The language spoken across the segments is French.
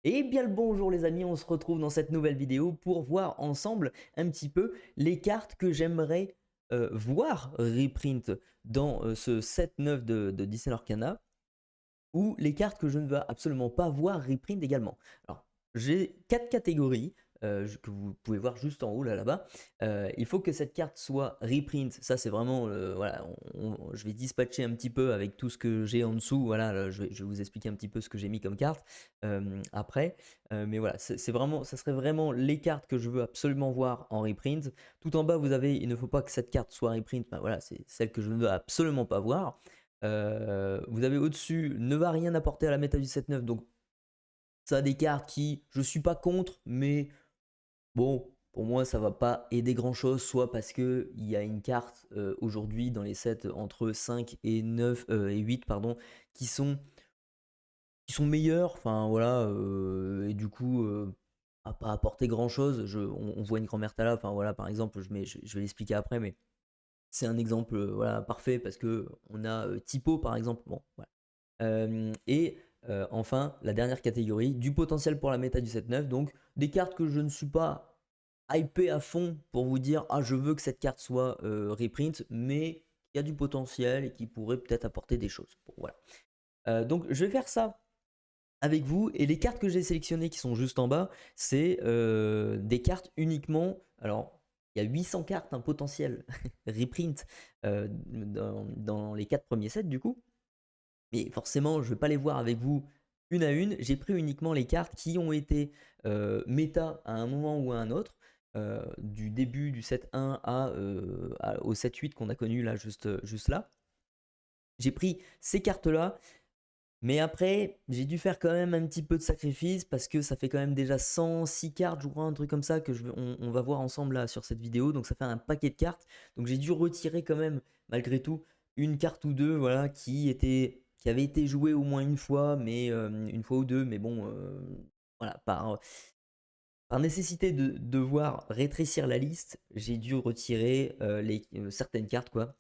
Et bien le bonjour les amis, on se retrouve dans cette nouvelle vidéo pour voir ensemble un petit peu les cartes que j'aimerais voir reprint dans ce set 9 de Disney Arcana ou les cartes que je ne veux absolument pas voir reprint également. Alors, j'ai 4 catégories que vous pouvez voir juste en haut là-bas. Il faut que cette carte soit reprint. Ça, c'est vraiment, voilà, je vais dispatcher un petit peu avec tout ce que j'ai en dessous. Voilà, là, je vais vous expliquer un petit peu ce que j'ai mis comme carte après. Mais voilà, c'est vraiment, ça serait vraiment les cartes que je veux absolument voir en reprint. Tout en bas, vous avez, il ne faut pas que cette carte soit reprint. Ben voilà, c'est celle que je ne veux absolument pas voir. Vous avez au-dessus ne va rien apporter à la méta du 7-9, donc ça a des cartes qui je suis pas contre, mais bon, pour moi ça va pas aider grand chose, soit parce que il y a une carte aujourd'hui dans les sets entre 5 et 9 et 8 pardon, qui sont meilleures, enfin voilà, et du coup à pas apporter grand chose. On voit une grand-mère Tala, enfin voilà, par exemple, je vais l'expliquer après, mais c'est un exemple voilà, parfait parce que on a Typo par exemple. Bon, voilà. Et enfin, la dernière catégorie, du potentiel pour la méta du 7-9. Donc, des cartes que je ne suis pas hypé à fond pour vous dire ah, je veux que cette carte soit reprint, mais il y a du potentiel et qui pourrait peut-être apporter des choses. Bon, voilà. Donc, je vais faire ça avec vous. Et les cartes que j'ai sélectionnées qui sont juste en bas, c'est des cartes uniquement. Alors, il y a 800 cartes un potentiel reprint dans les 4 premiers sets du coup. Mais forcément, je ne vais pas les voir avec vous une à une. J'ai pris uniquement les cartes qui ont été méta à un moment ou à un autre, du début du set 1 au set 8 qu'on a connu là, juste là. J'ai pris ces cartes-là, mais après, j'ai dû faire quand même un petit peu de sacrifice parce que ça fait quand même déjà 106 cartes, je crois, un truc comme ça, on va voir ensemble là sur cette vidéo. Donc ça fait un paquet de cartes. Donc j'ai dû retirer quand même, malgré tout, une carte ou deux voilà, qui avait été jouée au moins une fois, mais une fois ou deux. Mais bon, voilà, par nécessité de devoir rétrécir la liste, j'ai dû retirer certaines cartes, quoi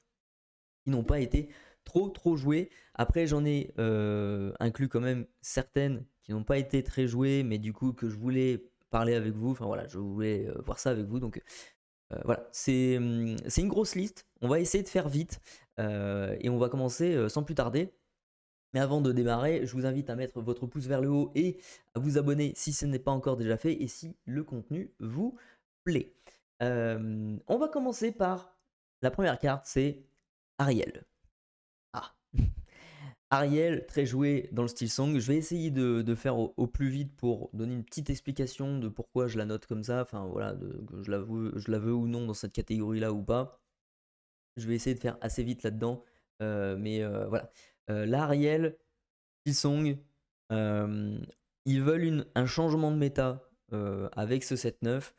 qui n'ont pas été trop jouées. Après, j'en ai inclus quand même certaines qui n'ont pas été très jouées, mais du coup que je voulais parler avec vous. Enfin voilà, je voulais voir ça avec vous. Donc voilà, c'est une grosse liste. On va essayer de faire vite et on va commencer sans plus tarder. Mais avant de démarrer, je vous invite à mettre votre pouce vers le haut et à vous abonner si ce n'est pas encore déjà fait et si le contenu vous plaît. On va commencer par la première carte, c'est Ariel. Ah, Ariel, très joué dans le style song. Je vais essayer de faire au plus vite pour donner une petite explication de pourquoi je la note comme ça. Enfin voilà, que je la veux ou non dans cette catégorie-là ou pas. Je vais essayer de faire assez vite là-dedans. Mais voilà. Là, Ariel, style song, euh, ils veulent un changement de méta avec ce 7-9.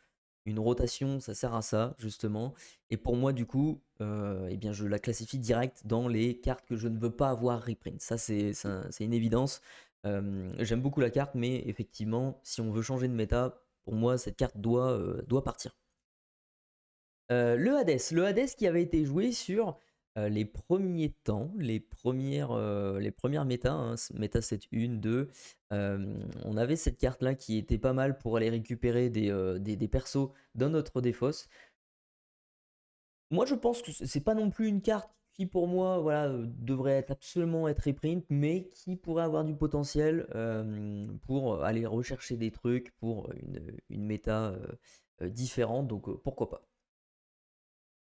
Une rotation, ça sert à ça, justement. Et pour moi, du coup, eh bien, je la classifie direct dans les cartes que je ne veux pas avoir reprint. Ça, c'est une évidence. J'aime beaucoup la carte, mais effectivement, si on veut changer de méta, pour moi, cette carte doit partir. Le Hades qui avait été joué sur les premiers temps, les premières méta, hein, méta 7-1, 2. On avait cette carte là qui était pas mal pour aller récupérer des persos dans notre défausse. Moi je pense que c'est pas non plus une carte qui pour moi voilà, devrait absolument être reprint, mais qui pourrait avoir du potentiel pour aller rechercher des trucs pour une méta différente, donc pourquoi pas.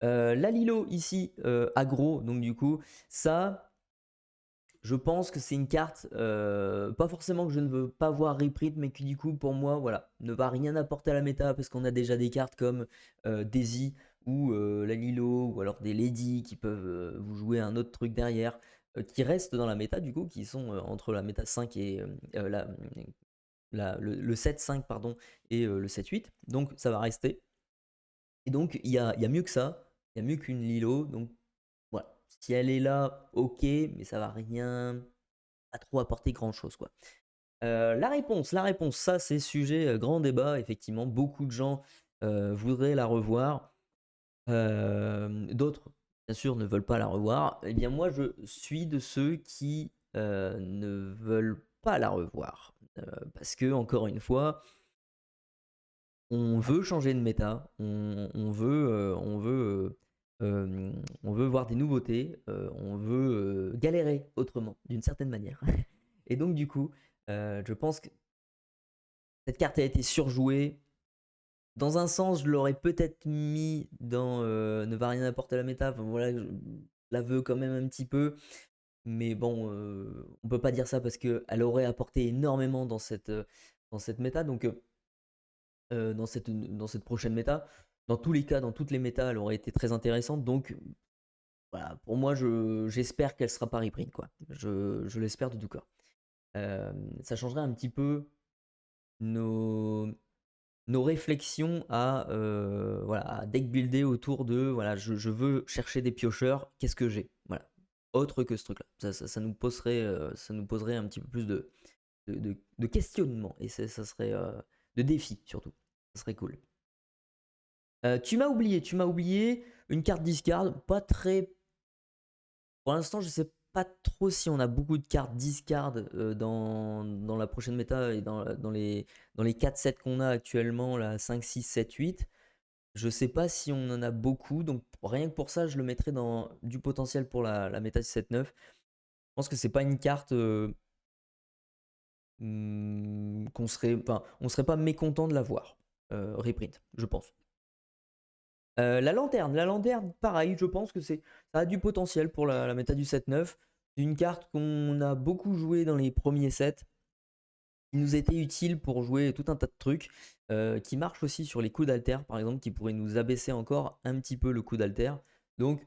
La Lilo ici, aggro, donc du coup, ça, je pense que c'est une carte, pas forcément que je ne veux pas voir reprint, mais qui du coup, pour moi, voilà, ne va rien apporter à la méta, parce qu'on a déjà des cartes comme Daisy ou la Lilo, ou alors des Lady qui peuvent vous jouer un autre truc derrière, qui restent dans la méta, du coup, qui sont entre la méta 5 et le 7-5, pardon, et le 7-8. Donc ça va rester. Et donc, il y a mieux que ça. Il y a mieux qu'une Lilo. Donc, voilà. Si elle est là, ok, mais ça va rien à trop apporter grand-chose, quoi. La réponse, ça, c'est sujet grand débat. Effectivement, beaucoup de gens voudraient la revoir. D'autres, bien sûr, ne veulent pas la revoir. Eh bien, moi, je suis de ceux qui ne veulent pas la revoir. Parce que, encore une fois, on veut changer de méta, on veut voir des nouveautés, on veut galérer autrement, d'une certaine manière. Et donc, du coup, je pense que cette carte a été surjouée. Dans un sens, je l'aurais peut-être mis dans ne va rien apporter à la méta. Enfin, voilà, je la veux quand même un petit peu. Mais bon, on peut pas dire ça parce qu'elle aurait apporté énormément dans cette méta. Donc, dans cette prochaine méta. Dans tous les cas, dans toutes les métas, elle aurait été très intéressante. Donc, voilà, pour moi, j'espère qu'elle sera pas reprint, quoi. Je l'espère de tout cœur. Ça changerait un petit peu nos, nos réflexions voilà, à deck builder autour de voilà, je veux chercher des piocheurs, qu'est-ce que j'ai? Voilà. Autre que ce truc-là. Ça nous poserait un petit peu plus de questionnement et ça serait de défi surtout. Ça serait cool. Tu m'as oublié une carte discard, pas très. Pour l'instant, je sais pas trop si on a beaucoup de cartes discard dans la prochaine méta et dans les 4 sets qu'on a actuellement, là, 5, 6, 7, 8. Je sais pas si on en a beaucoup, donc rien que pour ça, je le mettrais dans du potentiel pour la méta du 7-9. Je pense que c'est pas une carte on serait pas mécontent de la voir reprint, je pense. La lanterne, pareil, je pense que ça a du potentiel pour la méta du 7-9. C'est une carte qu'on a beaucoup joué dans les premiers sets, qui nous était utile pour jouer tout un tas de trucs, qui marche aussi sur les coups d'alter, par exemple, qui pourrait nous abaisser encore un petit peu le coup d'alter. Donc,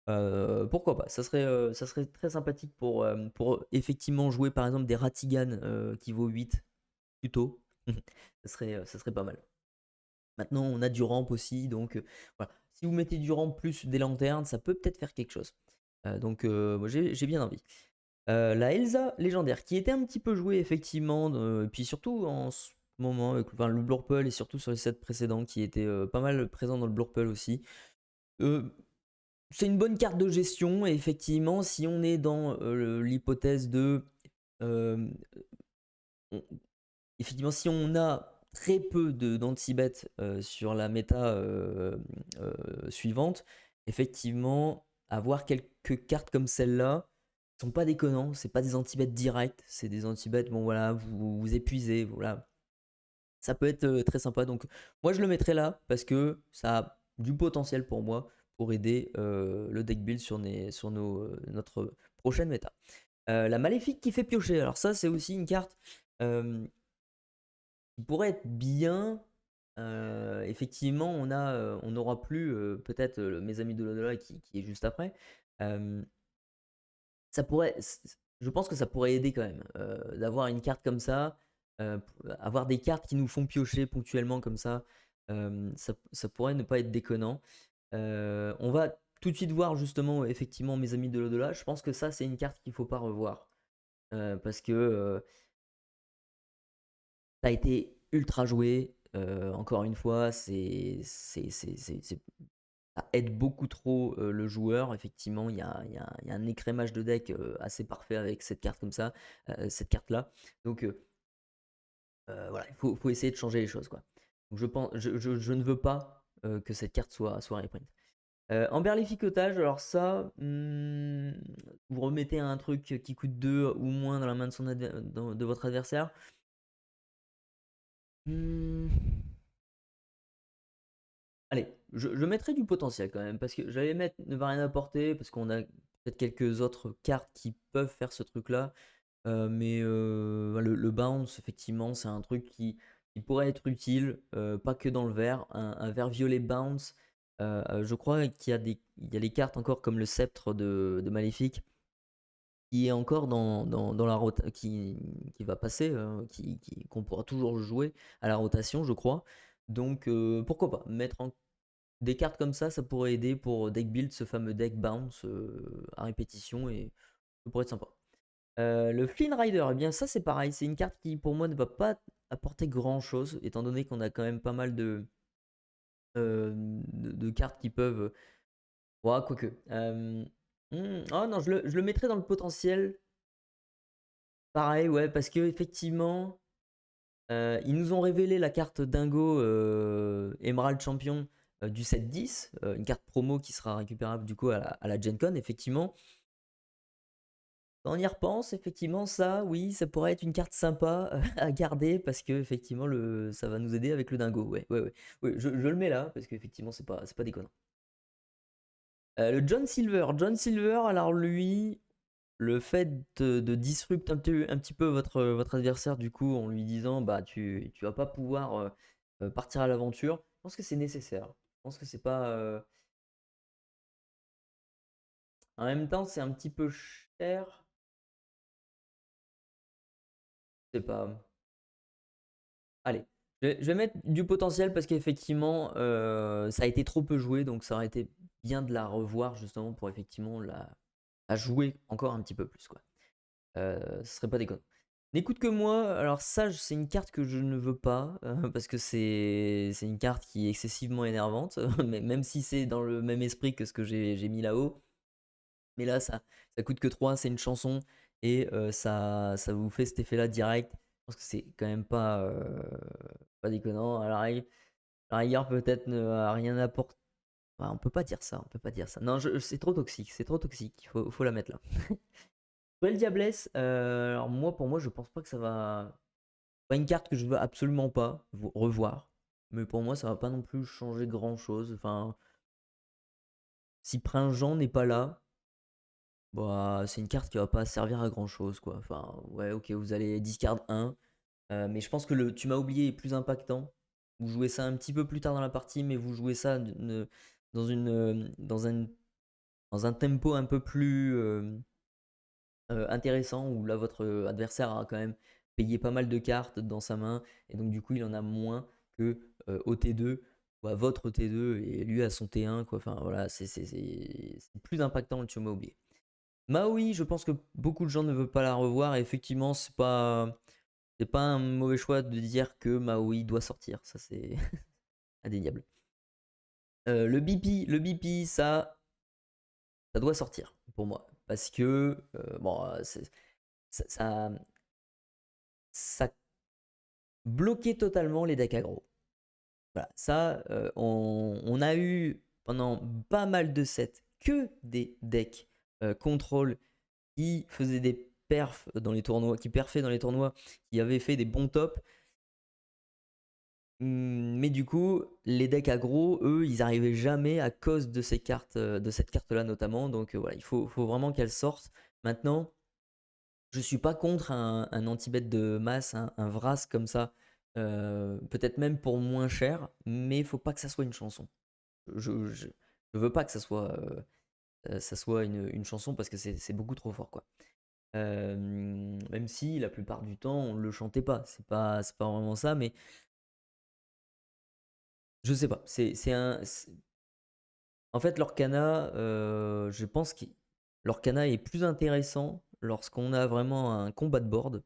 pourquoi pas, ça serait très sympathique pour effectivement jouer par exemple des Ratigan qui vaut 8 plutôt. Ça serait pas mal. Maintenant, on a du ramp aussi, donc voilà. Si vous mettez du ramp plus des lanternes, ça peut peut-être faire quelque chose. Donc, moi, j'ai bien envie. La Elsa légendaire, qui était un petit peu jouée effectivement, et puis surtout en ce moment, avec le Blurple et surtout sur les sets précédents, qui était pas mal présent dans le Blurple aussi. C'est une bonne carte de gestion, et effectivement, si on est dans l'hypothèse de. euh, Effectivement, si on a très peu d'anti-bet sur la méta suivante, effectivement, avoir quelques cartes comme celle-là sont pas déconnants. C'est pas des anti-bet directs, c'est des anti-bet, bon voilà, vous épuisez, voilà. Ça peut être très sympa. Donc, moi, je le mettrai là parce que ça a du potentiel pour moi pour aider le deck build sur notre prochaine méta. La maléfique qui fait piocher. Alors, ça, c'est aussi une carte qui pourrait être bien. Effectivement, on n'aura plus peut-être mes amis de l'au-delà qui est juste après. Ça pourrait, je pense que ça pourrait aider quand même d'avoir une carte comme ça, avoir des cartes qui nous font piocher ponctuellement comme ça, ça pourrait ne pas être déconnant. On va tout de suite voir justement effectivement mes amis de l'au-delà. Je pense que ça c'est une carte qu'il faut pas revoir parce que ça a été ultra joué. Encore une fois, ça aide beaucoup trop le joueur. Effectivement, il y a un écrémage de deck assez parfait avec cette carte comme ça, cette carte-là. Donc voilà, faut essayer de changer les choses, quoi. Donc je ne veux pas que cette carte soit reprint. Emberlificotage, alors ça, vous remettez un truc qui coûte 2 ou moins dans la main de votre adversaire. Allez, je mettrai du potentiel quand même, parce que j'allais mettre ne va rien apporter, parce qu'on a peut-être quelques autres cartes qui peuvent faire ce truc-là. Mais le bounce, effectivement, c'est un truc qui pourrait être utile, pas que dans le vert. Un vert violet bounce, je crois qu'il y a les cartes encore comme le sceptre de Maléfique, qui est encore dans la qui va passer, qu'on pourra toujours jouer à la rotation, je crois. Donc pourquoi pas mettre des cartes comme ça pourrait aider pour deck build ce fameux deck bounce à répétition, et ça pourrait être sympa. Le Flynn Rider, eh bien ça c'est pareil, c'est une carte qui pour moi ne va pas apporter grand chose, étant donné qu'on a quand même pas mal de cartes qui peuvent. Ouais, quoique. Oh non, je le mettrais dans le potentiel. Pareil, ouais, parce que effectivement, ils nous ont révélé la carte Dingo Emerald Champion du set 10, une carte promo qui sera récupérable du coup à la Gen Con, effectivement. Quand on y repense, effectivement, ça, oui, ça pourrait être une carte sympa à garder parce que effectivement, ça va nous aider avec le dingo. Ouais, ouais, ouais. Ouais, je le mets là parce qu'effectivement, c'est pas déconnant. Le John Silver. John Silver, alors lui, le fait de disrupt un petit peu votre adversaire, du coup, en lui disant, bah, tu vas pas pouvoir partir à l'aventure, je pense que c'est nécessaire. Je pense que c'est pas. En même temps, c'est un petit peu cher. C'est pas. Allez, je vais mettre du potentiel parce qu'effectivement, ça a été trop peu joué, donc ça aurait été bien de la revoir justement pour effectivement la jouer encore un petit peu plus, quoi. Ce serait pas déconnant. N'écoute que moi, alors ça, c'est une carte que je ne veux pas, parce que c'est une carte qui est excessivement énervante, mais même si c'est dans le même esprit que ce que j'ai mis là-haut. Mais là, ça coûte que 3, c'est une chanson, et ça vous fait cet effet-là direct. Je pense que c'est quand même pas déconnant. À la rigueur, peut-être ne rien apporter. On peut pas dire ça, on peut pas dire ça. Non, c'est trop toxique, c'est trop toxique. Faut la mettre là. Joël Diablesse, alors moi, pour moi, je pense pas que ça va. Pas une carte que je veux absolument pas revoir. Mais pour moi, ça va pas non plus changer grand chose. Enfin, si Prince Jean n'est pas là, bah, c'est une carte qui va pas servir à grand chose, quoi. Enfin, ouais, ok, vous allez discard 1. Mais je pense que le tu m'as oublié est plus impactant. Vous jouez ça un petit peu plus tard dans la partie, mais vous jouez ça dans dans un tempo un peu plus intéressant, où là votre adversaire a quand même payé pas mal de cartes dans sa main, et donc du coup il en a moins que au T2, ou à votre T2, et lui à son T1, quoi. Enfin voilà, c'est plus impactant le tu m'as oublié. Maui, je pense que beaucoup de gens ne veulent pas la revoir, et effectivement, c'est pas un mauvais choix de dire que Maui doit sortir, ça c'est indéniable. Le BP, ça doit sortir pour moi, parce que bon, ça, ça bloquait totalement les decks aggro. Voilà, ça, on a eu pendant pas mal de sets que des decks contrôle qui faisaient des perfs dans les tournois, qui perfaient dans les tournois, qui avaient fait des bons tops. Mais du coup, les decks aggro, eux, ils arrivaient jamais à cause de ces cartes, de cette carte-là notamment. Donc voilà, faut vraiment qu'elle sorte. Maintenant, je suis pas contre un anti-bet de masse, un Vras comme ça, peut-être même pour moins cher, mais il faut pas que ça soit une chanson. Je veux pas que ça soit une chanson parce que c'est beaucoup trop fort, quoi. Même si la plupart du temps on le chantait pas, c'est pas vraiment ça, mais je sais pas. En fait, l'Orcana, je pense que l'Orcana est plus intéressant lorsqu'on a vraiment un combat de board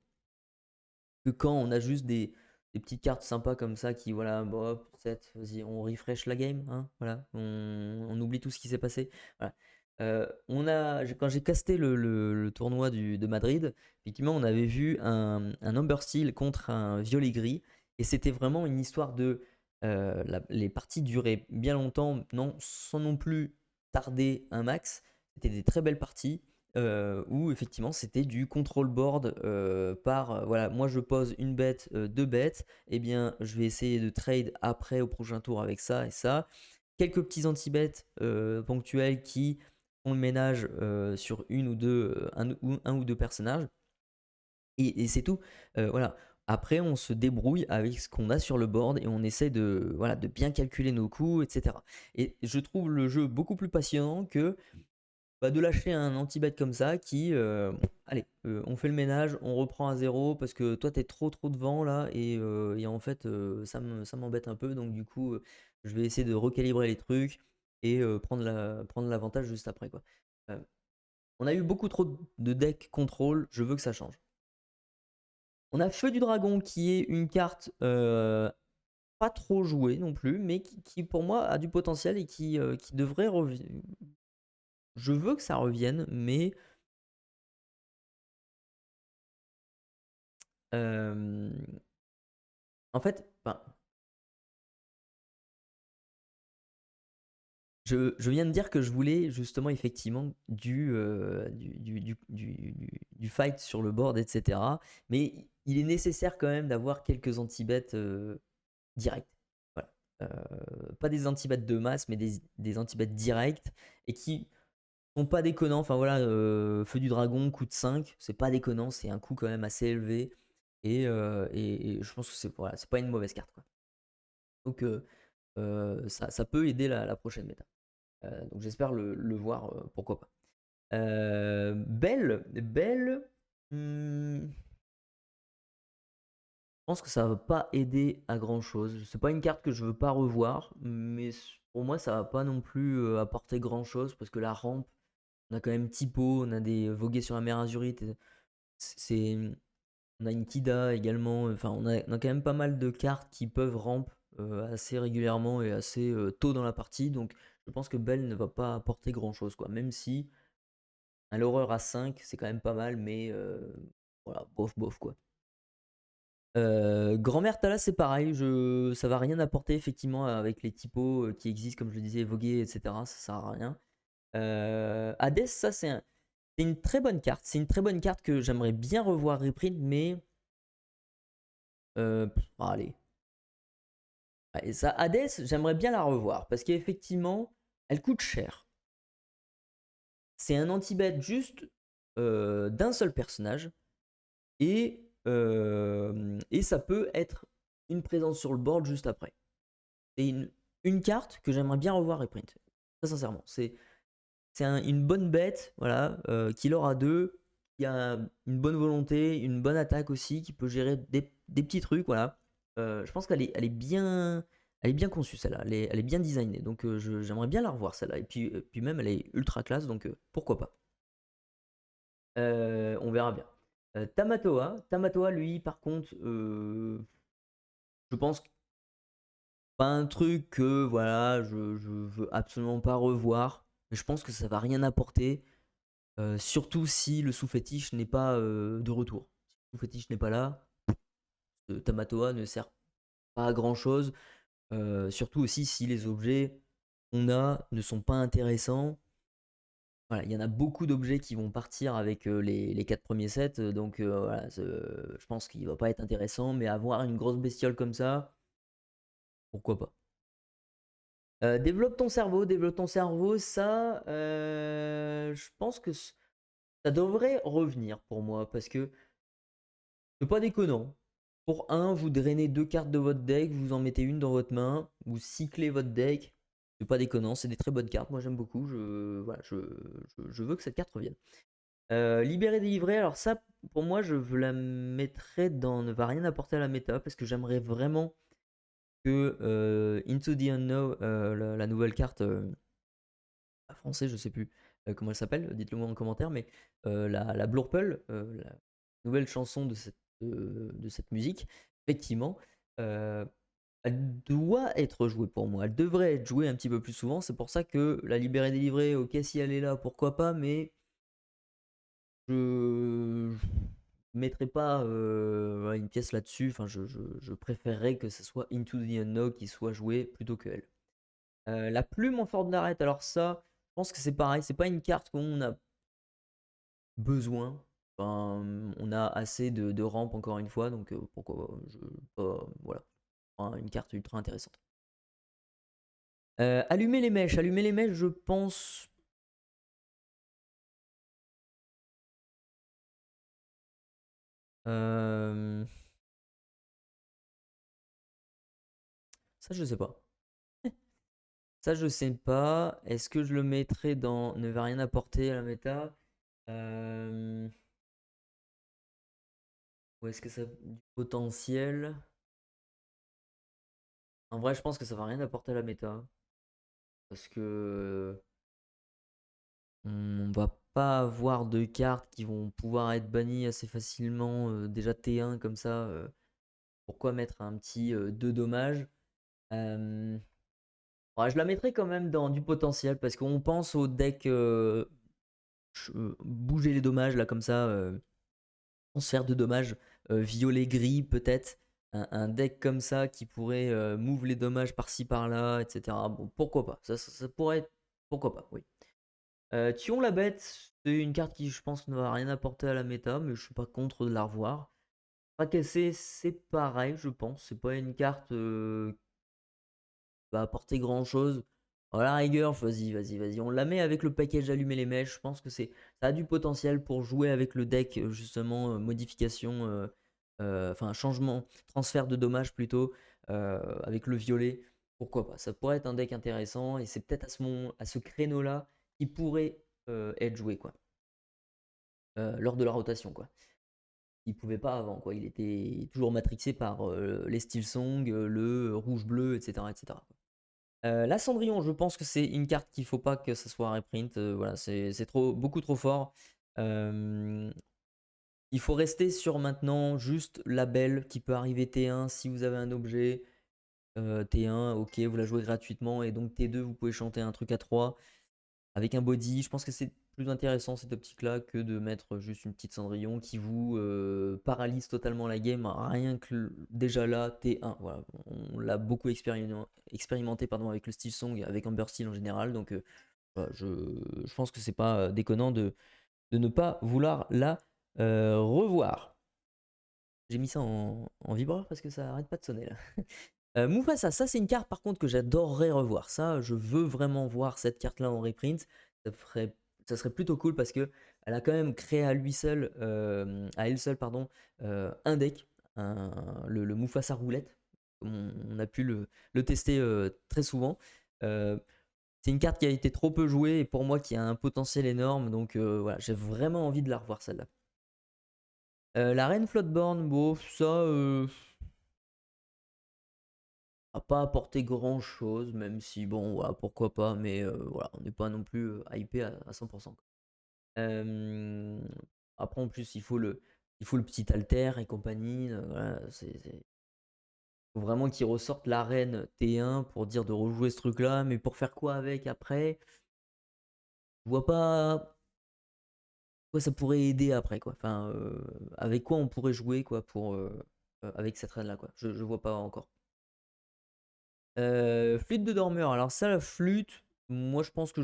que quand on a juste des petites cartes sympas comme ça qui, voilà, bon, hop, 7, vas-y, on refresh la game, hein, voilà, on oublie tout ce qui s'est passé. Voilà. Quand j'ai casté le tournoi de Madrid, effectivement, on avait vu un Amber Steel contre un violet gris, et c'était vraiment une histoire de. Les parties duraient bien longtemps, non, sans non plus tarder un max. C'était des très belles parties où effectivement c'était du control board voilà, moi je pose une bête, deux bêtes, et bien je vais essayer de trade après au prochain tour avec ça et ça. Quelques petits anti-bêtes ponctuels qui font le ménage sur une ou deux, un ou deux personnages. Et c'est tout. Voilà. Après, on se débrouille avec ce qu'on a sur le board et on essaie voilà, de bien calculer nos coups, etc. Et je trouve le jeu beaucoup plus passionnant que de lâcher un anti-bet comme ça qui, allez, on fait le ménage, on reprend à zéro parce que toi t'es trop devant là, et en fait ça m'embête un peu, donc du coup je vais essayer de recalibrer les trucs et prendre l'avantage juste après, quoi. Euh, on a eu beaucoup trop de decks contrôle, je veux que ça change. On a Feu du Dragon qui est une carte pas trop jouée non plus, mais qui pour moi a du potentiel et qui devrait revenir. Je veux que ça revienne, mais Euh, En fait, ben, je viens de dire que je voulais justement effectivement du fight sur le board, etc. Mais il est nécessaire quand même d'avoir quelques anti-bêtes directs. Voilà. Pas des anti-bêtes de masse, mais des anti-bêtes directs et qui sont pas déconnants. Enfin voilà, Feu du Dragon coûte 5, c'est pas déconnant, c'est un coût quand même assez élevé. Et je pense que c'est voilà, c'est pas une mauvaise carte, quoi. Donc ça peut aider la prochaine méta. Donc j'espère le voir, pourquoi pas. Belle, je pense que ça va pas aider à grand chose. C'est pas une carte que je veux pas revoir, mais pour moi ça va pas non plus apporter grand chose parce que la rampe, on a quand même Typo, on a des Voguer sur la mer Azurite, c'est, on a une Kida également, enfin on a quand même pas mal de cartes qui peuvent ramp assez régulièrement et assez tôt dans la partie, donc je pense que Belle ne va pas apporter grand chose, quoi, même si un l'horreur à 5 c'est quand même pas mal, mais voilà, bof bof quoi. Grand-mère Thala c'est pareil, ça va rien apporter effectivement avec les typos qui existent, comme je le disais, Voguer, etc. Ça sert à rien. Hades, ça c'est une très bonne carte. C'est une très bonne carte que j'aimerais bien revoir reprint, mais allez. Ouais, ça, Hades, j'aimerais bien la revoir parce qu'effectivement, elle coûte cher. C'est un anti-bet juste d'un seul personnage et ça peut être une présence sur le board juste après. C'est une carte que j'aimerais bien revoir reprint. Très sincèrement, c'est une bonne bête, voilà, qui aura 2, qui a une bonne volonté, une bonne attaque aussi, qui peut gérer des petits trucs, voilà. Je pense qu'elle elle est bien conçue celle-là, elle est bien designée, donc j'aimerais bien la revoir celle-là. Et puis même elle est ultra classe, donc pourquoi pas. On verra bien. Tamatoa, lui, par contre, je pense que pas un truc que voilà, je veux absolument pas revoir, mais je pense que ça va rien apporter. Surtout si le sous-fétiche n'est pas de retour. Si le sous-fétiche n'est pas là, Tamatoa ne sert pas à grand chose. Surtout aussi si les objets qu'on a ne sont pas intéressants. Voilà, il y en a beaucoup d'objets qui vont partir avec les 4 premiers sets. Donc voilà, je pense qu'il va pas être intéressant. Mais avoir une grosse bestiole comme ça, pourquoi pas. Développe ton cerveau, ça, je pense que ça devrait revenir pour moi parce que c'est pas déconnant. Pour un, vous drainez 2 cartes de votre deck, vous en mettez une dans votre main, vous cyclez votre deck. C'est pas déconnant, c'est des très bonnes cartes. Moi j'aime beaucoup. Voilà, je veux que cette carte revienne. Libérer, délivrer. Alors, ça, pour moi, je la mettrais dans ne va rien apporter à la méta parce que j'aimerais vraiment que Into the Unknown, la nouvelle carte français, je sais plus comment elle s'appelle, dites-le moi en commentaire, mais la Blurple, la nouvelle chanson de cette musique, effectivement, elle doit être jouée pour moi. Elle devrait être jouée un petit peu plus souvent. C'est pour ça que la libérer délivrée, ok, si elle est là, pourquoi pas, mais je ne mettrai pas voilà, une pièce là-dessus. Enfin, je préférerais que ce soit Into the Unknown qui soit joué plutôt que elle. La plume en forme d'arrêt, alors ça, je pense que c'est pareil, c'est pas une carte qu'on a besoin. Enfin, on a assez de rampes encore une fois, donc pourquoi voilà, une carte ultra intéressante. Allumer les mèches, je pense. Ça, je sais pas. Ça, je sais pas. Est-ce que je le mettrais dans ne va rien apporter à la méta? Ou est-ce que ça a du potentiel? En vrai, je pense que ça va rien apporter à la méta. Parce que on va pas avoir de cartes qui vont pouvoir être bannies assez facilement. Déjà T1 comme ça. Pourquoi mettre un petit 2 dommages? Ouais, je la mettrais quand même dans du potentiel parce qu'on pense au deck bouger les dommages là comme ça, transfert de dommages violet-gris peut-être. Un deck comme ça qui pourrait move les dommages par-ci par-là, etc. Bon, pourquoi pas, ça pourrait être... Pourquoi pas, oui. Thion la bête, c'est une carte qui je pense ne va rien apporter à la méta, mais je suis pas contre de la revoir. Fracasser, c'est pareil, je pense. C'est pas une carte qui va apporter grand chose. À la rigueur, vas-y. On la met avec le package allumer les mèches. Je pense que ça a du potentiel pour jouer avec le deck, justement, modification, enfin changement, transfert de dommages plutôt, avec le violet. Pourquoi pas? Ça pourrait être un deck intéressant et c'est peut-être à ce créneau-là qui pourrait être joué, quoi. Lors de la rotation, quoi. Il pouvait pas avant, quoi. Il était toujours matrixé par les Steelsong, le rouge-bleu, etc., etc. La Cendrillon, je pense que c'est une carte qu'il faut pas que ça soit reprint. Voilà, c'est beaucoup trop fort. Il faut rester sur maintenant juste la belle qui peut arriver T1 si vous avez un objet. T1, ok, vous la jouez gratuitement. Et donc T2, vous pouvez chanter un truc à 3 avec un body. Je pense que c'est plus intéressant cette optique-là que de mettre juste une petite Cendrillon qui vous paralyse totalement la game. Rien que déjà là, T1. Voilà. On l'a beaucoup expérimenté pardon, avec le Steel Song, avec Amber Steel en général. Donc voilà, je pense que c'est pas déconnant de ne pas vouloir la revoir. J'ai mis ça en vibreur parce que ça arrête pas de sonner là. Mufasa, ça c'est une carte par contre que j'adorerais revoir. Ça, je veux vraiment voir cette carte là en reprint. Ça serait plutôt cool parce que elle a quand même créé à elle seule, pardon, un deck, le Mufasa roulette. On a pu le tester très souvent. C'est une carte qui a été trop peu jouée et pour moi qui a un potentiel énorme. Donc voilà, j'ai vraiment envie de la revoir celle-là. La Reine Floodborn, bon, ça a pas apporté grand chose, même si bon, voilà, pourquoi pas, mais voilà, on n'est pas non plus hypé à 100%. Après, en plus, il faut le petit alter et compagnie. Voilà, faut vraiment qu'ils ressortent l'arène T1 pour dire de rejouer ce truc-là, mais pour faire quoi avec après? Je vois pas quoi ça pourrait aider après, quoi. Enfin, avec quoi on pourrait jouer, quoi, avec cette reine-là, quoi. Je vois pas encore. Flûte de dormeur. Alors ça, la flûte, moi je pense que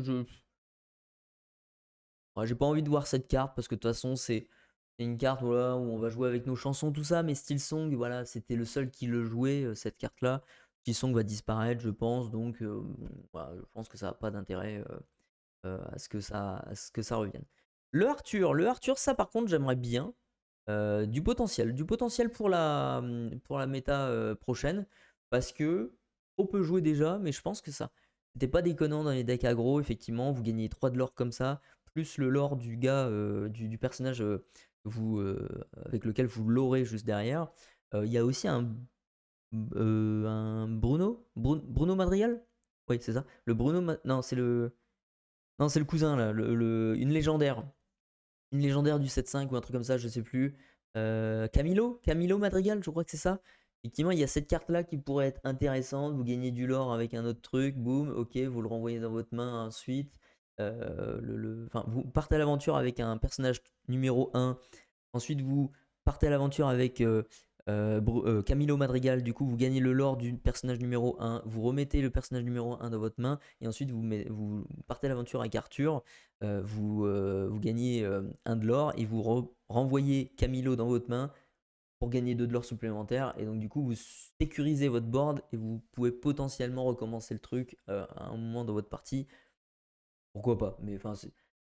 ouais, j'ai pas envie de voir cette carte parce que de toute façon c'est une carte voilà, où on va jouer avec nos chansons, tout ça, mais Steel Song, voilà, c'était le seul qui le jouait, cette carte-là. Steel Song va disparaître, je pense, donc voilà, je pense que ça n'a pas d'intérêt à ce que ça revienne. Le Arthur, ça par contre j'aimerais bien. Du potentiel pour la méta prochaine, parce que on peut jouer déjà, mais je pense que ça c'était pas déconnant dans les decks aggro, effectivement, vous gagnez 3 de l'or comme ça, plus le lore du gars, du personnage avec lequel vous l'aurez juste derrière. Il y a aussi un Bruno Madrigal. Oui, c'est ça. Le non, c'est le cousin là, une légendaire. Une légendaire du 7-5 ou un truc comme ça, je sais plus. Camilo Madrigal, je crois que c'est ça. Effectivement, il y a cette carte-là qui pourrait être intéressante. Vous gagnez du lore avec un autre truc, boum, ok, vous le renvoyez dans votre main ensuite. Enfin, vous partez à l'aventure avec un personnage numéro 1. Ensuite, vous partez à l'aventure avec Camilo Madrigal. Du coup, vous gagnez le lore du personnage numéro 1. Vous remettez le personnage numéro 1 dans votre main. Et ensuite, vous partez à l'aventure avec Arthur. Vous gagnez un de l'or et vous renvoyez Camilo dans votre main pour gagner 2 de l'or supplémentaires. Et donc, du coup, vous sécurisez votre board et vous pouvez potentiellement recommencer le truc à un moment dans votre partie. Pourquoi pas? Mais enfin, ça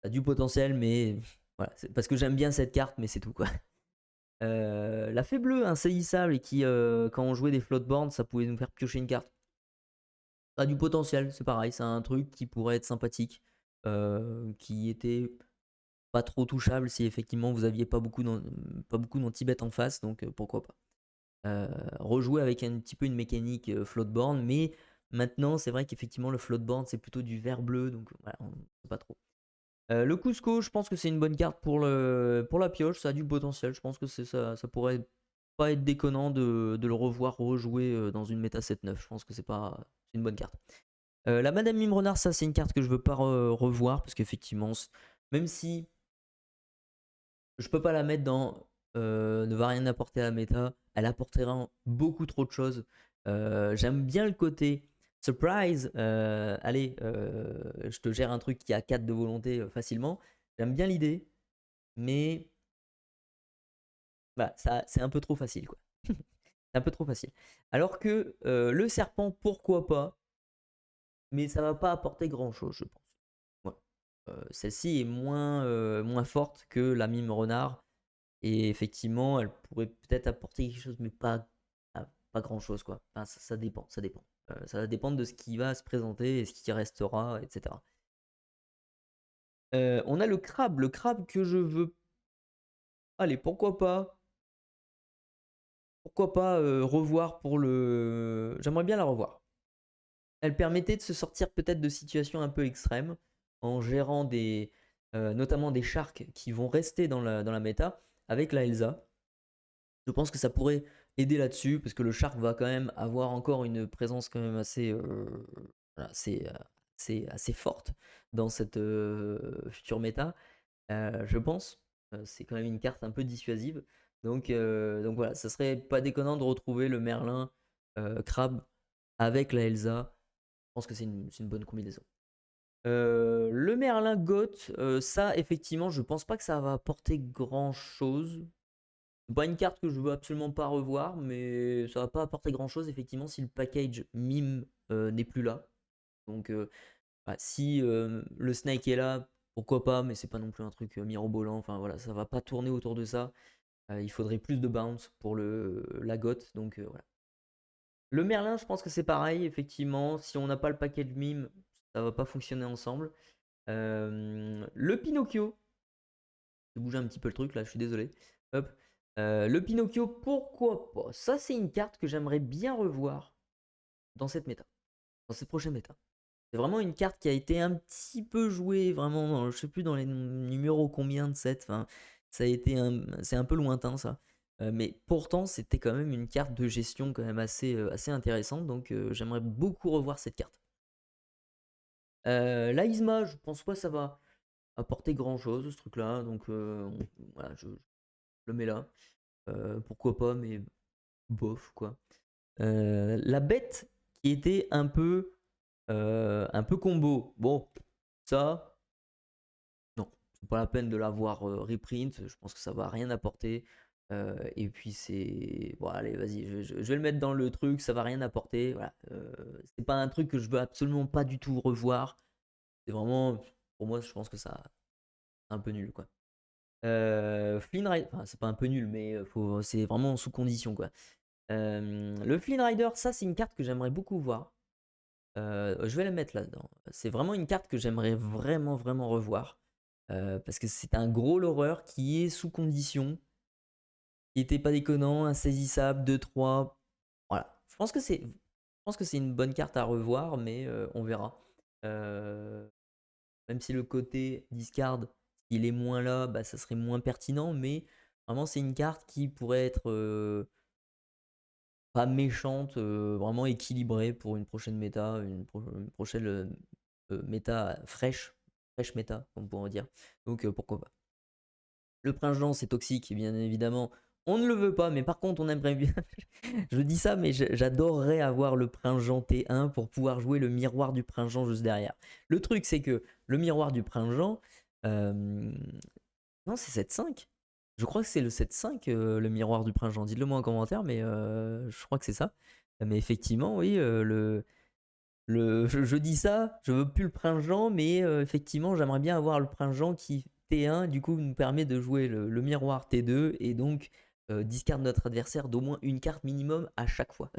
a du potentiel, mais voilà, c'est parce que j'aime bien cette carte, mais c'est tout quoi. La fée bleue, insaisissable et qui, quand on jouait des floatboards, ça pouvait nous faire piocher une carte. Ça a du potentiel, c'est pareil, c'est un truc qui pourrait être sympathique, qui était pas trop touchable si effectivement vous aviez pas beaucoup d'anti-bet en face, donc pourquoi pas. Rejouer avec un petit peu une mécanique floatboard, mais maintenant c'est vrai qu'effectivement le floatboard c'est plutôt du vert bleu, donc voilà, on sait pas trop. Le Cusco, je pense que c'est une bonne carte pour la pioche, ça a du potentiel, je pense que ça pourrait pas être déconnant de le revoir rejouer dans une méta 7-9, je pense que c'est une bonne carte. La Madame Mime Renard, ça c'est une carte que je veux pas revoir, parce qu'effectivement, même si je peux pas la mettre dans ne va rien apporter à la méta. Elle apportera beaucoup trop de choses. J'aime bien le côté surprise. Allez, je te gère un truc qui a 4 de volonté facilement. J'aime bien l'idée, mais bah, ça, c'est un peu trop facile, quoi. C'est un peu trop facile. Alors que le serpent, pourquoi pas, mais ça va pas apporter grand-chose, je pense. Voilà. Celle-ci est moins forte que la mime renard. Et effectivement, elle pourrait peut-être apporter quelque chose, mais pas grand-chose, quoi. Enfin, ça dépend, ça dépend. Ça va dépendre de ce qui va se présenter et ce qui restera, etc. On a le crabe que je veux. Allez, pourquoi pas revoir pour le. J'aimerais bien la revoir. Elle permettait de se sortir peut-être de situations un peu extrêmes en gérant notamment des sharks qui vont rester dans la méta avec la Elsa. Je pense que ça pourrait aider là-dessus parce que le shark va quand même avoir encore une présence quand même voilà, assez forte dans cette future méta. Je pense. C'est quand même une carte un peu dissuasive. Donc voilà, ça serait pas déconnant de retrouver le Merlin Crabe avec la Elsa. Je pense que c'est une bonne combinaison. Le Merlin Goth, ça effectivement, je pense pas que ça va apporter grand chose. C'est pas une carte que je veux absolument pas revoir, mais ça va pas apporter grand chose effectivement si le package mime n'est plus là. Donc bah, si le Snake est là, pourquoi pas, mais c'est pas non plus un truc mirobolant. Enfin voilà, ça va pas tourner autour de ça. Il faudrait plus de bounce pour la goth, donc voilà. Le Merlin, je pense que c'est pareil, effectivement. Si on n'a pas le package mime, ça va pas fonctionner ensemble. Le Pinocchio, je vais bouger un petit peu le truc là, je suis désolé. Hop. Le Pinocchio, pourquoi pas? Ça, c'est une carte que j'aimerais bien revoir dans cette méta, dans cette prochaine méta. C'est vraiment une carte qui a été un petit peu jouée, vraiment, je sais plus dans les numéros combien de set. Enfin, c'est un peu lointain ça. Mais pourtant, c'était quand même une carte de gestion quand même assez intéressante. Donc, j'aimerais beaucoup revoir cette carte. La Isma, je pense pas que ça va apporter grand chose ce truc-là. Donc, voilà, je le mets là. Pourquoi pas, mais bof quoi. La bête qui était un peu combo. Bon, ça, non, c'est pas la peine de l'avoir reprint. Je pense que ça va rien apporter. Et puis c'est. Bon, allez, vas-y, je vais le mettre dans le truc, ça va rien apporter. Voilà. C'est pas un truc que je veux absolument pas du tout revoir. C'est vraiment. Pour moi, je pense que ça. C'est un peu nul, quoi. Flynn Rider, enfin, c'est pas un peu nul, mais c'est vraiment sous condition, quoi. Le Flynn Rider, ça, c'est une carte que j'aimerais beaucoup voir. Je vais la mettre là-dedans. C'est vraiment une carte que j'aimerais vraiment, vraiment revoir. Parce que c'est un gros l'horreur qui est sous condition, qui était pas déconnant, insaisissable, 2-3. Voilà. Je pense que c'est une bonne carte à revoir, mais on verra. Même si le côté discard, il est moins là, bah, ça serait moins pertinent, mais vraiment, c'est une carte qui pourrait être pas méchante, vraiment équilibrée pour une prochaine méta, une prochaine méta fraîche méta, on pourrait dire. Donc pourquoi pas. Le prince Jean, c'est toxique, bien évidemment. On ne le veut pas, mais par contre, on aimerait bien. Je dis ça, mais j'adorerais avoir le prince Jean T1 pour pouvoir jouer le miroir du prince Jean juste derrière. Le truc, c'est que le miroir du prince Jean. Non, c'est 7-5. Je crois que c'est le 7-5, le miroir du prince Jean. Dites-le moi en commentaire, mais je crois que c'est ça. Mais effectivement, oui, je dis ça, je veux plus le prince Jean, mais effectivement, j'aimerais bien avoir le prince Jean qui T1, du coup, nous permet de jouer le miroir T2 et donc discard notre adversaire d'au moins une carte minimum à chaque fois.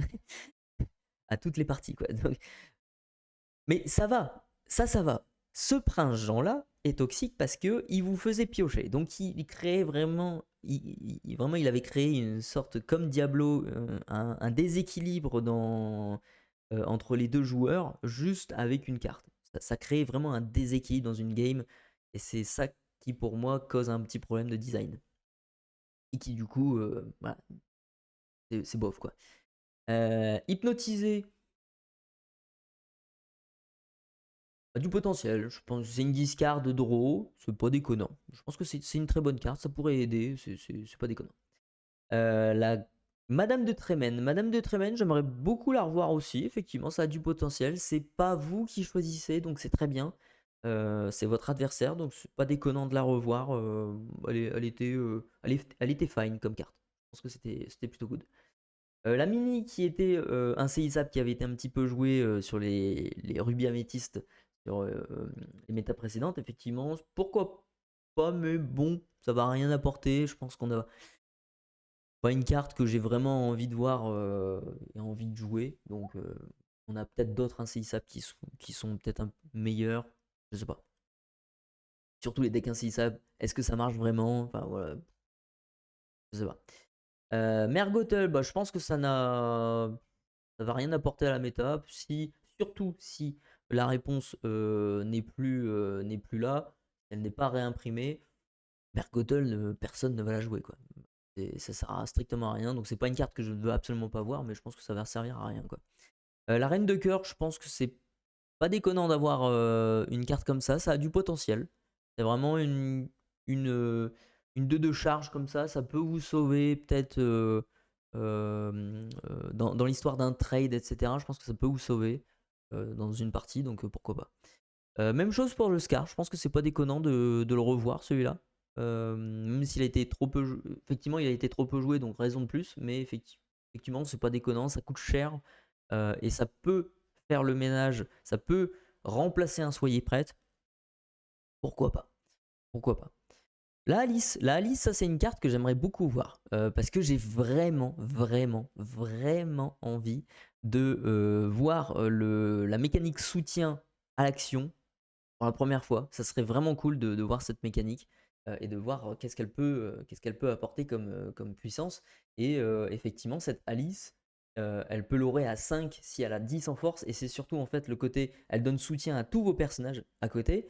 À toutes les parties, quoi. Mais ça va, ça va. Ce prince Jean-là est toxique parce que il vous faisait piocher. Donc il créait vraiment, vraiment, il avait créé une sorte, comme Diablo, un déséquilibre entre les deux joueurs, juste avec une carte. Ça crée vraiment un déséquilibre dans une game, et c'est ça qui, pour moi, cause un petit problème de design. Et qui, du coup, voilà, c'est bof, quoi. Hypnotisé, du potentiel. Je pense que c'est une discard de draw, c'est pas déconnant. Je pense que c'est une très bonne carte, ça pourrait aider, c'est pas déconnant. La Madame de Trémène. Madame de Trémène, j'aimerais beaucoup la revoir aussi. Effectivement, ça a du potentiel. C'est pas vous qui choisissez, donc c'est très bien. C'est votre adversaire, donc c'est pas déconnant de la revoir. Elle était fine comme carte. Je pense que c'était plutôt good. La mini qui était insaisissable, qui avait été un petit peu jouée sur les rubis améthystes sur les méta précédentes, effectivement, pourquoi pas, mais bon, ça va rien apporter. Je pense qu'on a pas une carte que j'ai vraiment envie de voir et envie de jouer. Donc on a peut-être d'autres insaisissables qui sont peut-être un peu meilleurs. Je sais pas. Surtout les decks insaisissables, est-ce que ça marche vraiment? Enfin voilà, je sais pas. Mergotel, bah, je pense que ça va rien apporter à la méta. Surtout si la réponse n'est plus là, elle n'est pas réimprimée, Mergotel, personne ne va la jouer, quoi. Ça sert à strictement à rien, donc c'est pas une carte que je ne veux absolument pas voir, mais je pense que ça va servir à rien, quoi. La reine de cœur, je pense que c'est pas déconnant d'avoir une carte comme ça a du potentiel. C'est vraiment une, euh, une 2 de charge comme ça peut vous sauver peut-être dans l'histoire d'un trade, etc. Je pense que ça peut vous sauver dans une partie, donc pourquoi pas. Même chose pour le Scar, je pense que c'est pas déconnant de le revoir celui-là. Même s'il a été trop peu joué, effectivement il a été trop peu joué, donc raison de plus, mais effectivement c'est pas déconnant, ça coûte cher et ça peut faire le ménage, ça peut remplacer un Soyez prête. Pourquoi pas? Pourquoi pas? La Alice, ça c'est une carte que j'aimerais beaucoup voir parce que j'ai vraiment, vraiment, vraiment envie de voir la mécanique soutien à l'action pour la première fois. Ça serait vraiment cool de voir cette mécanique et de voir qu'est-ce qu'elle peut apporter comme puissance. Et effectivement, cette Alice, elle peut l'aurer à 5 si elle a 10 en force. Et c'est surtout en fait le côté, elle donne soutien à tous vos personnages à côté.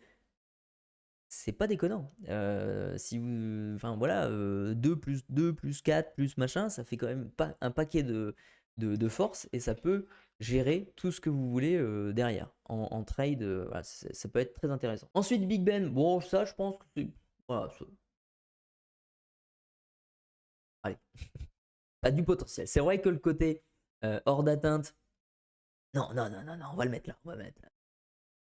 C'est pas déconnant. Si vous, enfin voilà, 2 plus 2 plus 4 plus machin, ça fait quand même pas un paquet de force et ça peut gérer tout ce que vous voulez derrière. En trade, voilà, ça peut être très intéressant. Ensuite, Big Ben, bon, ça, je pense que c'est. Voilà, allez, ça a du potentiel. C'est vrai que le côté hors d'atteinte. Non, non, non, non, non, on va le mettre là. On va le mettre là.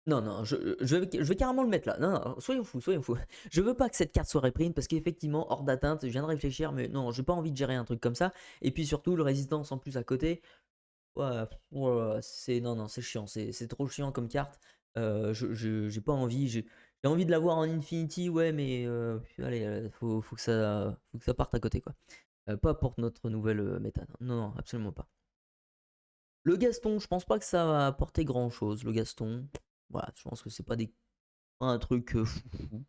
Non, non, je vais carrément le mettre là. Non, non, soyons fous, soyons fous. Je veux pas que cette carte soit reprint parce qu'effectivement, hors d'atteinte, je viens de réfléchir, mais non, j'ai pas envie de gérer un truc comme ça. Et puis surtout, le résistance en plus à côté, ouais, ouais, c'est non, non, c'est chiant, c'est trop chiant comme carte. J'ai pas envie, j'ai envie de l'avoir en Infinity, ouais, mais allez, faut que ça parte à côté, quoi. Pas pour notre nouvelle méta. Non, non, absolument pas. Le Gaston, je pense pas que ça va apporter grand chose, le Gaston. Voilà, je pense que c'est pas un truc fou.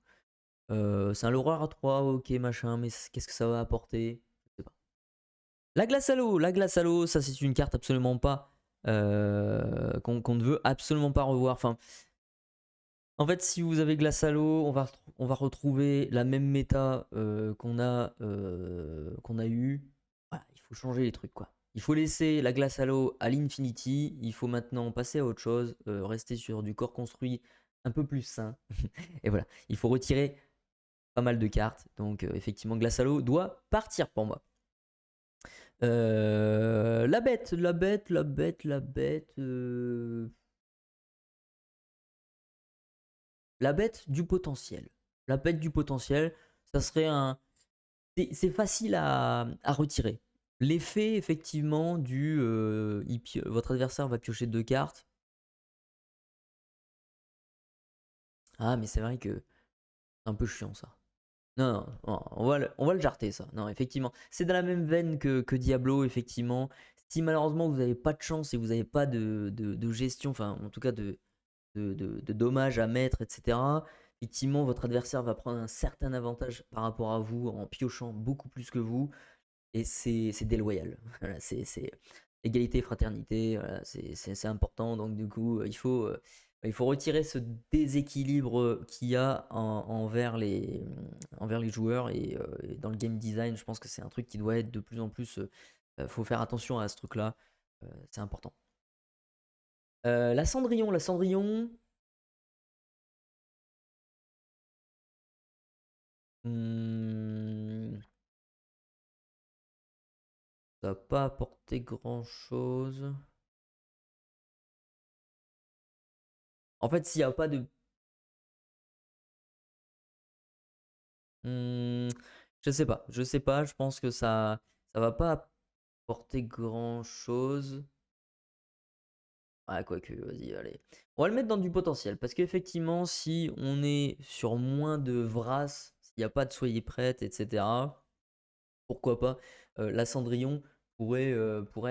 C'est un Laura à 3, ok, machin, mais qu'est-ce que ça va apporter? Je sais pas. La glace à l'eau, ça c'est une carte absolument pas qu'on ne veut absolument pas revoir. Enfin, en fait, si vous avez glace à l'eau, on va retrouver la même méta qu'on a eu. Voilà, il faut changer les trucs, quoi. Il faut laisser la glace à l'eau à l'infinity. Il faut maintenant passer à autre chose, rester sur du corps construit un peu plus sain. Et voilà, il faut retirer pas mal de cartes. Donc effectivement, glace à l'eau doit partir pour moi. La bête, la bête, la bête, la bête. La bête du potentiel. La bête du potentiel, ça serait un. C'est facile à retirer. L'effet, effectivement, votre adversaire va piocher 2 cartes. Ah, mais c'est vrai que c'est un peu chiant ça. Non, non, non, on va le jarter ça. Non, effectivement. C'est dans la même veine que Diablo, effectivement. Si malheureusement vous n'avez pas de chance et vous n'avez pas de gestion, enfin en tout cas de dommages à mettre, etc. Effectivement, votre adversaire va prendre un certain avantage par rapport à vous en piochant beaucoup plus que vous. Et c'est déloyal. Voilà, c'est égalité et fraternité, voilà, c'est important. Donc du coup, il faut retirer ce déséquilibre qu'il y a envers les joueurs. Et dans le game design, je pense que c'est un truc qui doit être de plus en plus. Faut faire attention à ce truc-là. C'est important. La Cendrillon. Hmm, Ça va pas apporter grand chose. En fait, s'il n'y a pas de. Hmm, je sais pas. Je sais pas. Je pense que ça va pas apporter grand chose. Ah, quoique, vas-y, allez. On va le mettre dans du potentiel. Parce qu'effectivement, si on est sur moins de Vras, s'il n'y a pas de Soyez prête, etc., pourquoi pas, la Cendrillon pourrait